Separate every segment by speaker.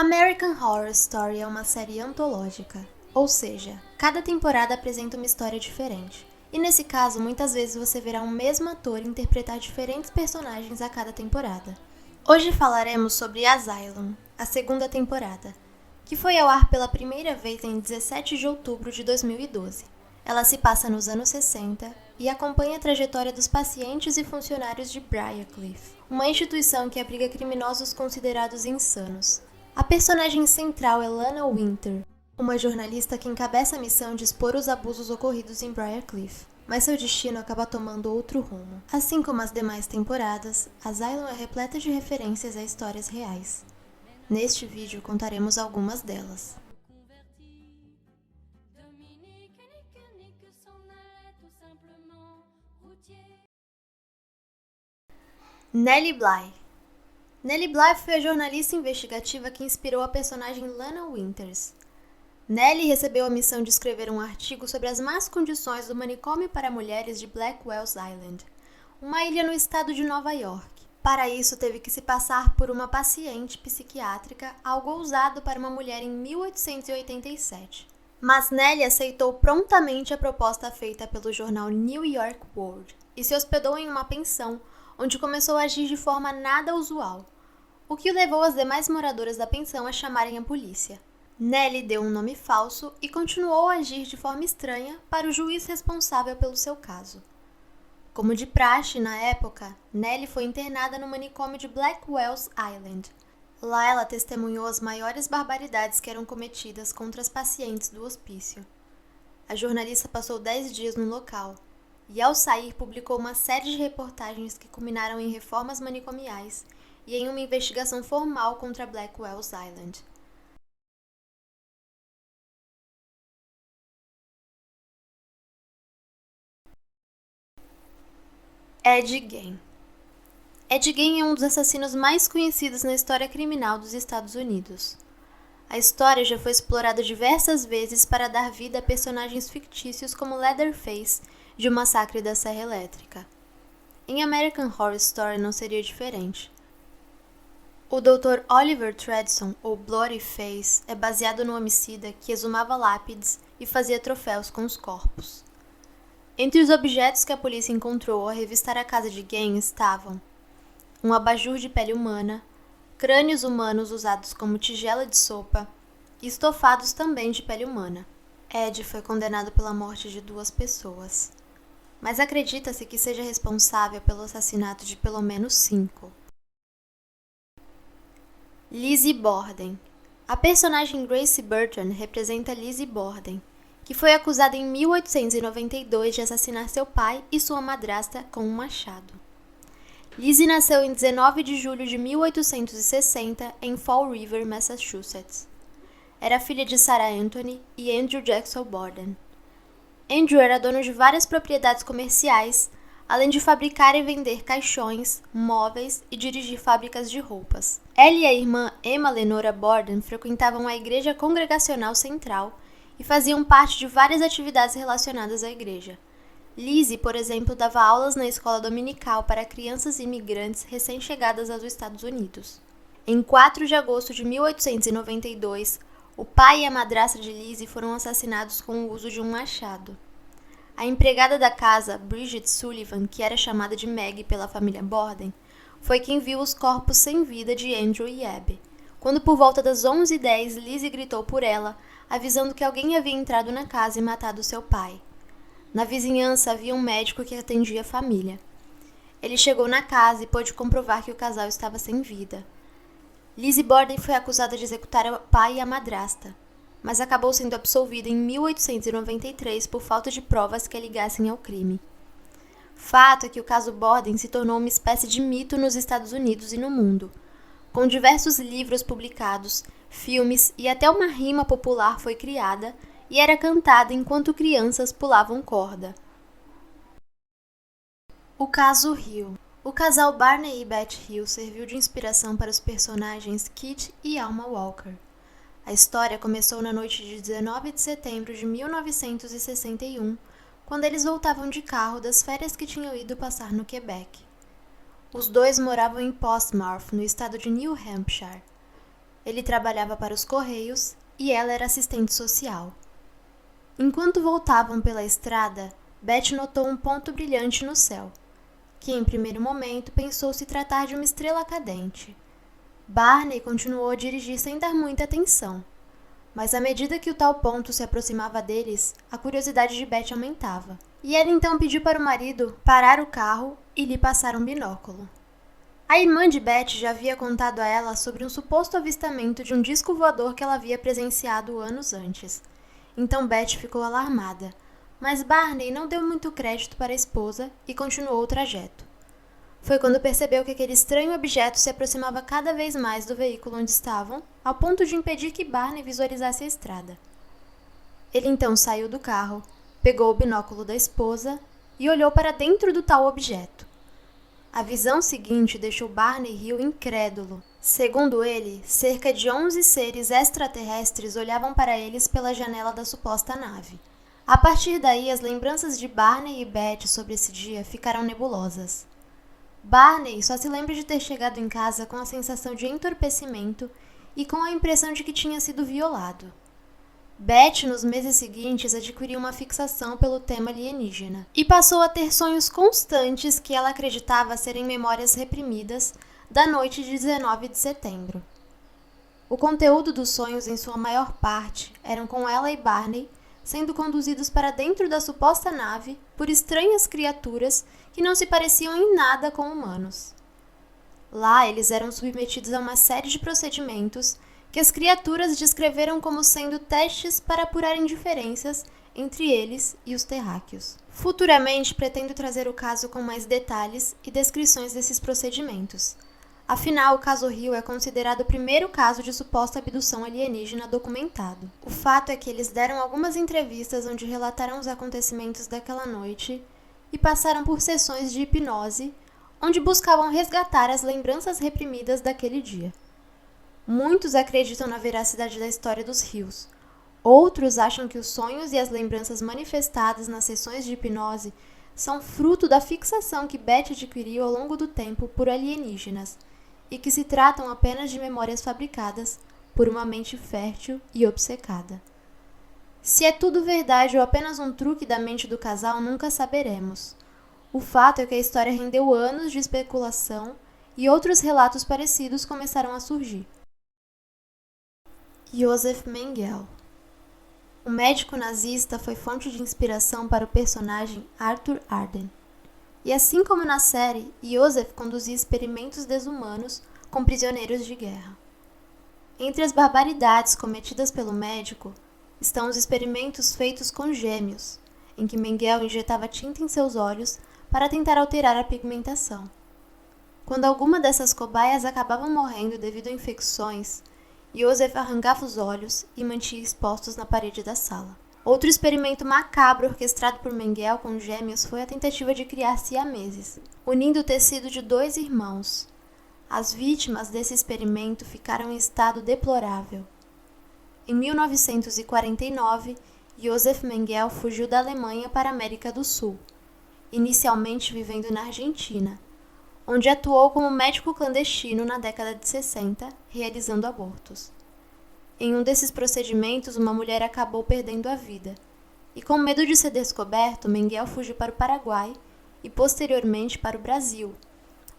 Speaker 1: American Horror Story é uma série antológica, ou seja, cada temporada apresenta uma história diferente. E nesse caso, muitas vezes você verá um mesmo ator interpretar diferentes personagens a cada temporada. Hoje falaremos sobre Asylum, a segunda temporada, que foi ao ar pela primeira vez em 17 de outubro de 2012. Ela se passa nos anos 60 e acompanha a trajetória dos pacientes e funcionários de Briarcliff, uma instituição que abriga criminosos considerados insanos. A personagem central é Lana Winter, uma jornalista que encabeça a missão de expor os abusos ocorridos em Briarcliff, mas seu destino acaba tomando outro rumo. Assim como as demais temporadas, Asylum é repleta de referências a histórias reais. Neste vídeo contaremos algumas delas. Nellie Bly. Nellie Bly foi a jornalista investigativa que inspirou a personagem Lana Winters. Nellie recebeu a missão de escrever um artigo sobre as más condições do manicômio para mulheres de Blackwell's Island, uma ilha no estado de Nova York. Para isso, teve que se passar por uma paciente psiquiátrica, algo ousado para uma mulher em 1887. Mas Nellie aceitou prontamente a proposta feita pelo jornal New York World e se hospedou em uma pensão, onde começou a agir de forma nada usual, o que levou as demais moradoras da pensão a chamarem a polícia. Nellie deu um nome falso e continuou a agir de forma estranha para o juiz responsável pelo seu caso. Como de praxe na época, Nellie foi internada no manicômio de Blackwell's Island. Lá ela testemunhou as maiores barbaridades que eram cometidas contra as pacientes do hospício. A jornalista passou 10 dias no local e, ao sair, publicou uma série de reportagens que culminaram em reformas manicomiais e em uma investigação formal contra Blackwell's Island. Ed Gein. Ed Gein é um dos assassinos mais conhecidos na história criminal dos Estados Unidos. A história já foi explorada diversas vezes para dar vida a personagens fictícios como Leatherface, de O Massacre da Serra Elétrica. Em American Horror Story não seria diferente. O Dr. Oliver Tredson, ou Bloody Face, é baseado no homicida que exumava lápides e fazia troféus com os corpos. Entre os objetos que a polícia encontrou ao revistar a casa de Gein estavam um abajur de pele humana, crânios humanos usados como tigela de sopa e estofados também de pele humana. Ed foi condenado pela morte de 2 pessoas, mas acredita-se que seja responsável pelo assassinato de pelo menos 5. Lizzie Borden. A personagem Grace Bertrand representa Lizzie Borden, que foi acusada em 1892 de assassinar seu pai e sua madrasta com um machado. Lizzie nasceu em 19 de julho de 1860 em Fall River, Massachusetts. Era filha de Sarah Anthony e Andrew Jackson Borden. Andrew era dono de várias propriedades comerciais, além de fabricar e vender caixões, móveis e dirigir fábricas de roupas. Ela e a irmã Emma Lenora Borden frequentavam a Igreja Congregacional Central e faziam parte de várias atividades relacionadas à igreja. Lizzie, por exemplo, dava aulas na escola dominical para crianças imigrantes recém-chegadas aos Estados Unidos. Em 4 de agosto de 1892, o pai e a madrasta de Lizzie foram assassinados com o uso de um machado. A empregada da casa, Bridget Sullivan, que era chamada de Meg pela família Borden, foi quem viu os corpos sem vida de Andrew e Abby, quando por volta das 11h10 Lizzie gritou por ela, avisando que alguém havia entrado na casa e matado seu pai. Na vizinhança havia um médico que atendia a família. Ele chegou na casa e pôde comprovar que o casal estava sem vida. Lizzie Borden foi acusada de executar o pai e a madrasta, mas acabou sendo absolvida em 1893 por falta de provas que a ligassem ao crime. Fato é que o caso Borden se tornou uma espécie de mito nos Estados Unidos e no mundo, com diversos livros publicados, filmes e até uma rima popular foi criada e era cantada enquanto crianças pulavam corda. O caso Hill. O casal Barney e Beth Hill serviu de inspiração para os personagens Kit e Alma Walker. A história começou na noite de 19 de setembro de 1961, quando eles voltavam de carro das férias que tinham ido passar no Quebec. Os dois moravam em Portsmouth, no estado de New Hampshire. Ele trabalhava para os Correios e ela era assistente social. Enquanto voltavam pela estrada, Beth notou um ponto brilhante no céu, que em primeiro momento pensou se tratar de uma estrela cadente. Barney continuou a dirigir sem dar muita atenção, mas à medida que o tal ponto se aproximava deles, a curiosidade de Beth aumentava. E ela então pediu para o marido parar o carro e lhe passar um binóculo. A irmã de Beth já havia contado a ela sobre um suposto avistamento de um disco voador que ela havia presenciado anos antes. Então Beth ficou alarmada, mas Barney não deu muito crédito para a esposa e continuou o trajeto. Foi quando percebeu que aquele estranho objeto se aproximava cada vez mais do veículo onde estavam, ao ponto de impedir que Barney visualizasse a estrada. Ele então saiu do carro, pegou o binóculo da esposa e olhou para dentro do tal objeto. A visão seguinte deixou Barney Hill incrédulo. Segundo ele, cerca de 11 seres extraterrestres olhavam para eles pela janela da suposta nave. A partir daí, as lembranças de Barney e Beth sobre esse dia ficaram nebulosas. Barney só se lembra de ter chegado em casa com a sensação de entorpecimento e com a impressão de que tinha sido violado. Beth, nos meses seguintes, adquiriu uma fixação pelo tema alienígena e passou a ter sonhos constantes que ela acreditava serem memórias reprimidas da noite de 19 de setembro. O conteúdo dos sonhos, em sua maior parte, eram com ela e Barney sendo conduzidos para dentro da suposta nave por estranhas criaturas que não se pareciam em nada com humanos. Lá, eles eram submetidos a uma série de procedimentos que as criaturas descreveram como sendo testes para apurar indiferenças entre eles e os terráqueos. Futuramente, pretendo trazer o caso com mais detalhes e descrições desses procedimentos. Afinal, o caso Hill é considerado o primeiro caso de suposta abdução alienígena documentado. O fato é que eles deram algumas entrevistas onde relataram os acontecimentos daquela noite e passaram por sessões de hipnose, onde buscavam resgatar as lembranças reprimidas daquele dia. Muitos acreditam na veracidade da história dos Hills. Outros acham que os sonhos e as lembranças manifestadas nas sessões de hipnose são fruto da fixação que Beth adquiriu ao longo do tempo por alienígenas e que se tratam apenas de memórias fabricadas por uma mente fértil e obcecada. Se é tudo verdade ou apenas um truque da mente do casal, nunca saberemos. O fato é que a história rendeu anos de especulação e outros relatos parecidos começaram a surgir. Josef Mengele. O médico nazista foi fonte de inspiração para o personagem Arthur Arden. E assim como na série, Josef conduzia experimentos desumanos com prisioneiros de guerra. Entre as barbaridades cometidas pelo médico estão os experimentos feitos com gêmeos, em que Mengele injetava tinta em seus olhos para tentar alterar a pigmentação. Quando alguma dessas cobaias acabavam morrendo devido a infecções, Josef arrancava os olhos e mantinha expostos na parede da sala. Outro experimento macabro orquestrado por Mengele com gêmeos foi a tentativa de criar siameses, unindo o tecido de 2 irmãos. As vítimas desse experimento ficaram em estado deplorável. Em 1949, Josef Mengele fugiu da Alemanha para a América do Sul, inicialmente vivendo na Argentina, onde atuou como médico clandestino na década de 60, realizando abortos. Em um desses procedimentos, uma mulher acabou perdendo a vida, e com medo de ser descoberto, Mengele fugiu para o Paraguai e posteriormente para o Brasil,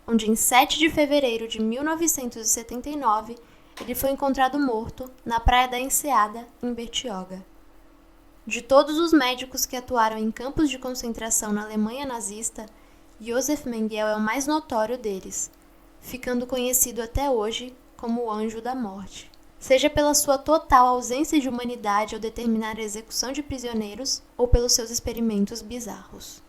Speaker 1: onde em 7 de fevereiro de 1979, ele foi encontrado morto na Praia da Enseada, em Bertioga. De todos os médicos que atuaram em campos de concentração na Alemanha nazista, Josef Mengele é o mais notório deles, ficando conhecido até hoje como o Anjo da Morte. Seja pela sua total ausência de humanidade ao determinar a execução de prisioneiros ou pelos seus experimentos bizarros.